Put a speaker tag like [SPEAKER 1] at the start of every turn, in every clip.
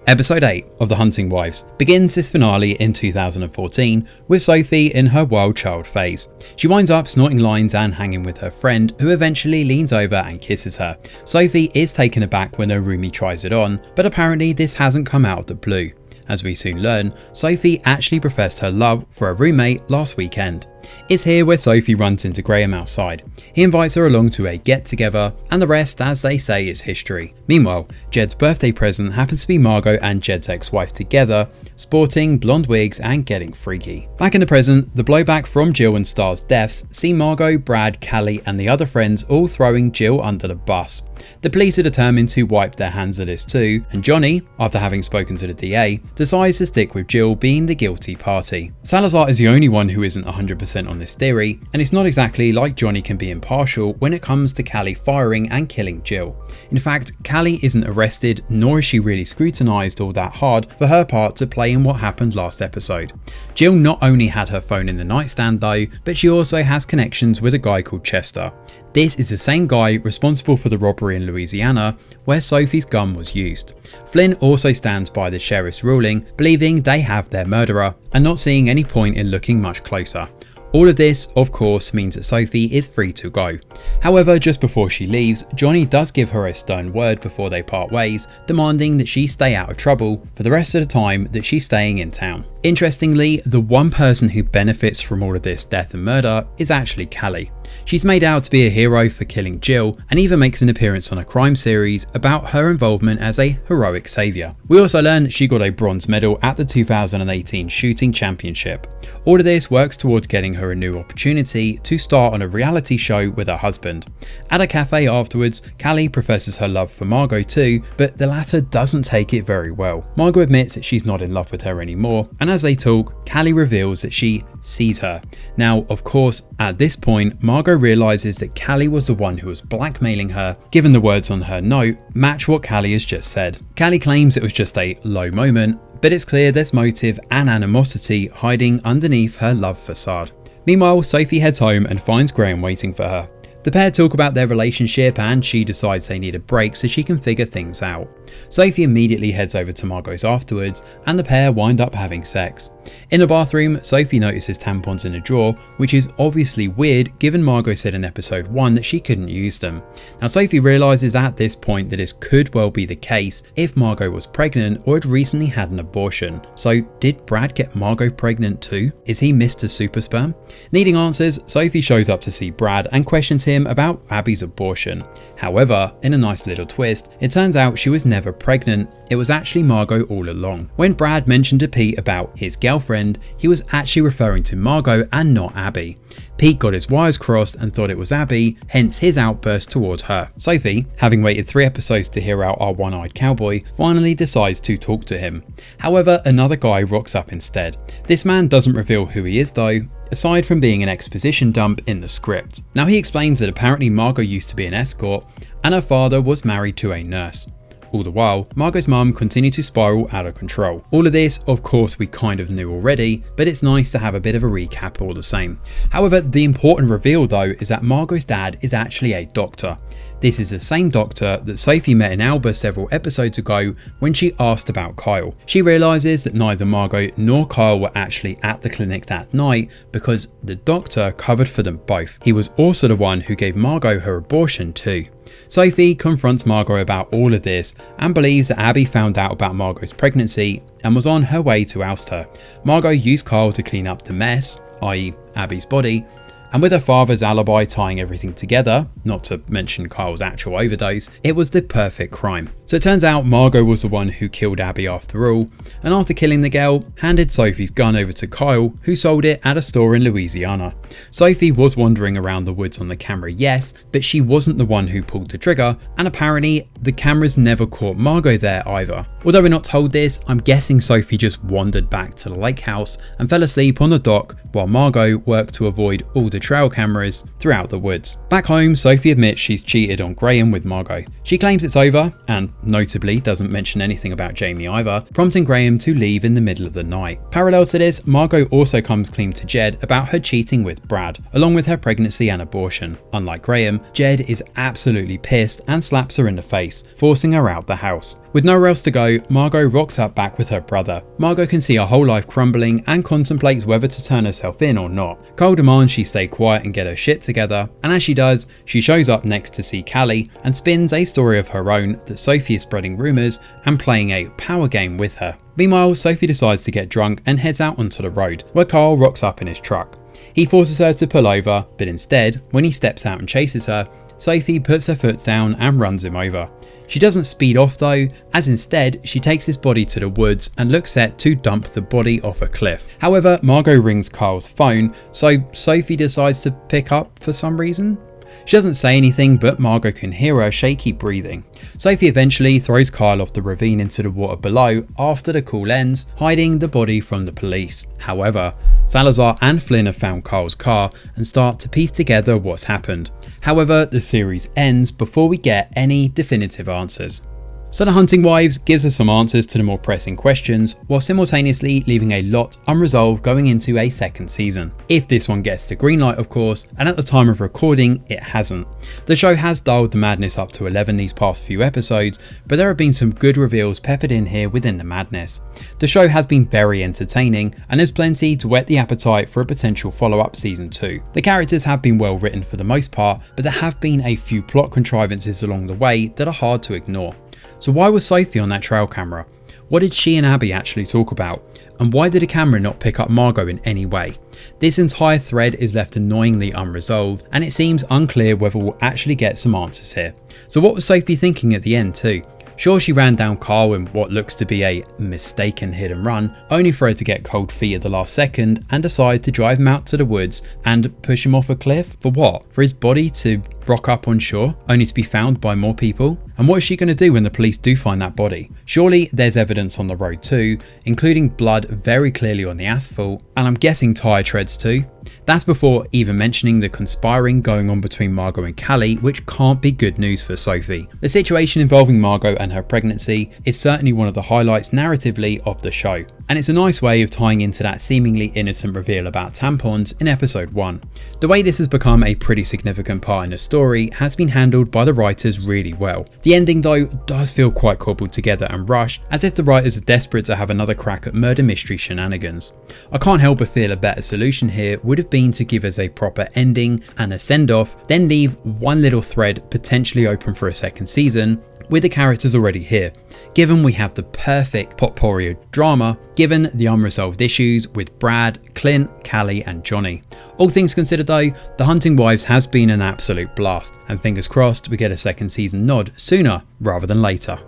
[SPEAKER 1] Episode 8 of The Hunting Wives begins its finale in 2014 with Sophie in her wild child phase. She winds up snorting lines and hanging with her friend, who eventually leans over and kisses her. Sophie is taken aback when her roomie tries it on, but apparently this hasn't come out of the blue. As we soon learn, Sophie actually professed her love for her roommate last weekend. It's here where Sophie runs into Graham outside. He invites her along to a get-together, and the rest, as they say, is history. Meanwhile, Jed's birthday present happens to be Margot and Jed's ex-wife together, sporting blonde wigs and getting freaky. Back in the present, the blowback from Jill and Star's deaths see Margot, Brad, Callie and the other friends all throwing Jill under the bus. The police are determined to wipe their hands of this too, and Johnny, after having spoken to the DA, decides to stick with Jill being the guilty party. Salazar is the only one who isn't 100% on this theory, and it's not exactly like Johnny can be impartial when it comes to Callie firing and killing Jill. In fact, Callie isn't arrested, nor is she really scrutinised all that hard for her part to play in what happened last episode. Jill not only had her phone in the nightstand though, but she also has connections with a guy called Chester. This is the same guy responsible for the robbery in Louisiana, where Sophie's gun was used. Flynn also stands by the sheriff's ruling, believing they have their murderer, and not seeing any point in looking much closer. All of this, of course, means that Sophie is free to go. However, just before she leaves, Johnny does give her a stern word before they part ways, demanding that she stay out of trouble for the rest of the time that she's staying in town. Interestingly, the one person who benefits from all of this death and murder is actually Callie. She's made out to be a hero for killing Jill, and even makes an appearance on a crime series about her involvement as a heroic saviour. We also learn that she got a bronze medal at the 2018 shooting championship. All of this works towards getting her a new opportunity to star on a reality show with her husband. At a cafe afterwards, Callie professes her love for Margot too, but the latter doesn't take it very well. Margot admits that she's not in love with her anymore, and as they talk, Callie reveals that she sees her. Now, of course, at this point, Margot realises that Callie was the one who was blackmailing her, given the words on her note match what Callie has just said. Callie claims it was just a low moment, but it's clear there's motive and animosity hiding underneath her love facade. Meanwhile, Sophie heads home and finds Graham waiting for her. The pair talk about their relationship and she decides they need a break so she can figure things out. Sophie immediately heads over to Margot's afterwards and the pair wind up having sex. In the bathroom, Sophie notices tampons in a drawer, which is obviously weird given Margot said in episode 1 that she couldn't use them. Now Sophie realises at this point that this could well be the case if Margot was pregnant or had recently had an abortion. So did Brad get Margot pregnant too? Is he Mr. Super Sperm? Needing answers, Sophie shows up to see Brad and questions him about Abby's abortion. However, in a nice little twist, it turns out she was never pregnant, it was actually Margot all along. When Brad mentioned to Pete about his girlfriend, he was actually referring to Margot and not Abby. Pete got his wires crossed and thought it was Abby, hence his outburst towards her. Sophie, having waited 3 episodes to hear out our one-eyed cowboy, finally decides to talk to him. However, another guy rocks up instead. This man doesn't reveal who he is though, aside from being an exposition dump in the script. Now he explains that apparently Margot used to be an escort and her father was married to a nurse. All the while, Margot's mum continued to spiral out of control. All of this, of course, we kind of knew already, but it's nice to have a bit of a recap all the same. However, the important reveal though is that Margot's dad is actually a doctor. This is the same doctor that Sophie met in Alba several episodes ago when she asked about Kyle. She realises that neither Margot nor Kyle were actually at the clinic that night because the doctor covered for them both. He was also the one who gave Margot her abortion too. Sophie confronts Margot about all of this and believes that Abby found out about Margot's pregnancy and was on her way to oust her. Margot used Kyle to clean up the mess, i.e. Abby's body, and with her father's alibi tying everything together, not to mention Kyle's actual overdose, it was the perfect crime. So it turns out Margot was the one who killed Abby after all, and after killing the girl, handed Sophie's gun over to Kyle, who sold it at a store in Louisiana. Sophie was wandering around the woods on the camera, yes, but she wasn't the one who pulled the trigger, and apparently the cameras never caught Margot there either. Although we're not told this, I'm guessing Sophie just wandered back to the lake house and fell asleep on the dock while Margot worked to avoid all the trail cameras throughout the woods. Back home, Sophie admits she's cheated on Graham with Margot. She claims it's over and notably doesn't mention anything about Jamie either, prompting Graham to leave in the middle of the night. Parallel to this, Margot also comes clean to Jed about her cheating with Brad, along with her pregnancy and abortion. Unlike Graham, Jed is absolutely pissed and slaps her in the face, forcing her out the house. With nowhere else to go, Margot rocks up back with her brother. Margot can see her whole life crumbling and contemplates whether to turn herself in or not. Carl demands she stay quiet and get her shit together, and as she does, she shows up next to see Callie and spins a story of her own that Sophie is spreading rumours and playing a power game with her. Meanwhile, Sophie decides to get drunk and heads out onto the road, where Carl rocks up in his truck. He forces her to pull over, but instead, when he steps out and chases her, Sophie puts her foot down and runs him over. She doesn't speed off though, as instead she takes his body to the woods and looks set to dump the body off a cliff. However, Margot rings Carl's phone, so Sophie decides to pick up for some reason. She doesn't say anything, but Margot can hear her shaky breathing. Sophie eventually throws Carl off the ravine into the water below after the call ends, hiding the body from the police. However, Salazar and Flynn have found Carl's car and start to piece together what's happened. However, the series ends before we get any definitive answers. So The Hunting Wives gives us some answers to the more pressing questions, while simultaneously leaving a lot unresolved going into a second season. If this one gets the green light, of course, and at the time of recording it hasn't. The show has dialed the madness up to 11 these past few episodes, but there have been some good reveals peppered in here within the madness. The show has been very entertaining, and there's plenty to whet the appetite for a potential follow-up season 2. The characters have been well written for the most part, but there have been a few plot contrivances along the way that are hard to ignore. So why was Sophie on that trail camera? What did she and Abby actually talk about? And why did the camera not pick up Margot in any way? This entire thread is left annoyingly unresolved, and it seems unclear whether we'll actually get some answers here. So what was Sophie thinking at the end too? Sure, she ran down Carl in what looks to be a mistaken hit and run, only for her to get cold feet at the last second and decide to drive him out to the woods and push him off a cliff. For what? For his body to rock up on shore, only to be found by more people? And what is she going to do when the police do find that body? Surely there's evidence on the road too, including blood very clearly on the asphalt, and I'm guessing tyre treads too. That's before even mentioning the conspiring going on between Margot and Callie, which can't be good news for Sophie. The situation involving Margot and her pregnancy is certainly one of the highlights narratively of the show, and it's a nice way of tying into that seemingly innocent reveal about tampons in episode 1. The way this has become a pretty significant part in the story has been handled by the writers really well. The ending though does feel quite cobbled together and rushed, as if the writers are desperate to have another crack at murder mystery shenanigans. I can't help but feel a better solution here would have been to give us a proper ending and a send-off, then leave one little thread potentially open for a second season with the characters already here, given we have the perfect potpourri of drama, given the unresolved issues with Brad, Clint, Callie and Johnny. All things considered though, The Hunting Wives has been an absolute blast, and fingers crossed we get a second season nod sooner rather than later.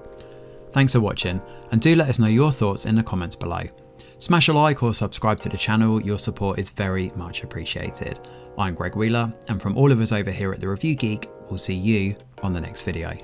[SPEAKER 1] Thanks for watching, and do let us know your thoughts in the comments below. Smash a like or subscribe to the channel, your support is very much appreciated. I'm Greg Wheeler, and from all of us over here at The Review Geek, we'll see you on the next video.